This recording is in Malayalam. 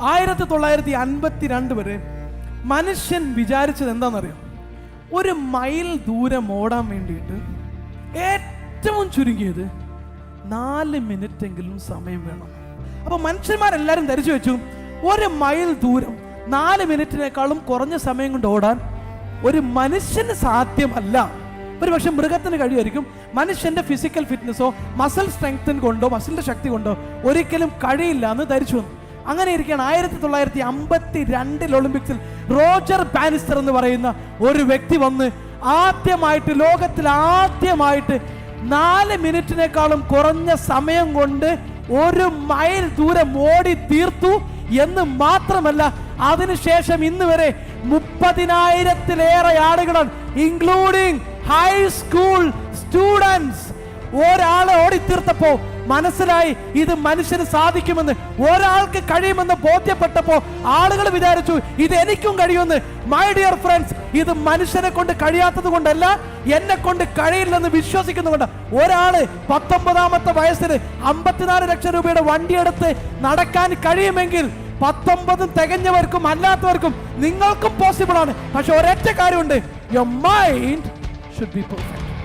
1952 വരെ മനുഷ്യൻ വിചാരിച്ചത് എന്താണെന്നറിയാം? ഒരു മൈൽ ദൂരം ഓടാൻ വേണ്ടിയിട്ട് ഏറ്റവും ചുരുങ്ങിയത് 4 മിനിറ്റെങ്കിലും സമയം വേണം. അപ്പൊ മനുഷ്യന്മാരെല്ലാരും ധരിച്ചു വെച്ചു, ഒരു മൈൽ ദൂരം 4 മിനിറ്റിനേക്കാളും കുറഞ്ഞ സമയം കൊണ്ട് ഓടാൻ ഒരു മനുഷ്യന് സാധ്യമല്ല. ഒരു പക്ഷെ മൃഗത്തിന് കഴിയുമായിരിക്കും. മനുഷ്യന്റെ ഫിസിക്കൽ ഫിറ്റ്നസോ മസിൽ സ്ട്രെങ്ത് കൊണ്ടോ മസിലിന്റെ ശക്തി കൊണ്ടോ ഒരിക്കലും കഴിയില്ല എന്ന് ധരിച്ചു വന്നു. അങ്ങനെ ഇരിക്കുകയാണ് 1952 ഒളിമ്പിക്സിൽ റോജർ ബാനിസ്റ്റർ എന്ന് പറയുന്ന ഒരു വ്യക്തി വന്ന് ആദ്യമായിട്ട്, ലോകത്തിൽ ആദ്യമായിട്ട് 4 മിനിറ്റിനേക്കാളും കുറഞ്ഞ സമയം കൊണ്ട് 1 മൈൽ ദൂരം ഓടി തീർത്തു എന്ന് മാത്രമല്ല, അതിനുശേഷം ഇന്ന് വരെ 30,000-ലേറെ ആളുകളാണ്, ഇൻക്ലൂഡിംഗ് ഹൈസ്കൂൾ സ്റ്റുഡൻസ്, ഒരാളെ ഓടിത്തീർത്തപ്പോ മനസ്സിലായി ഇത് മനുഷ്യന് സാധിക്കുമെന്ന്, ഒരാൾക്ക് കഴിയുമെന്ന് ബോധ്യപ്പെട്ടപ്പോ ആളുകൾ വിചാരിച്ചു ഇത് എനിക്കും കഴിയുമെന്ന്. മൈ ഡിയർ ഫ്രണ്ട്സ്, ഇത് മനുഷ്യനെ കൊണ്ട് കഴിയാത്തത് കൊണ്ടല്ല, എന്നെ കൊണ്ട് കഴിയില്ലെന്ന് വിശ്വസിക്കുന്നുകൊണ്ട് ഒരാള് 19ാമത്തെ വയസ്സിൽ 54 ലക്ഷം രൂപയുടെ വണ്ടിയെടുത്ത് നടക്കാൻ കഴിയുമെങ്കിൽ 19 തികഞ്ഞവർക്കും അല്ലാത്തവർക്കും നിങ്ങൾക്കും പോസിബിൾ ആണ്. പക്ഷെ ഒരൊറ്റ കാര്യമുണ്ട്, your mind should be perfect.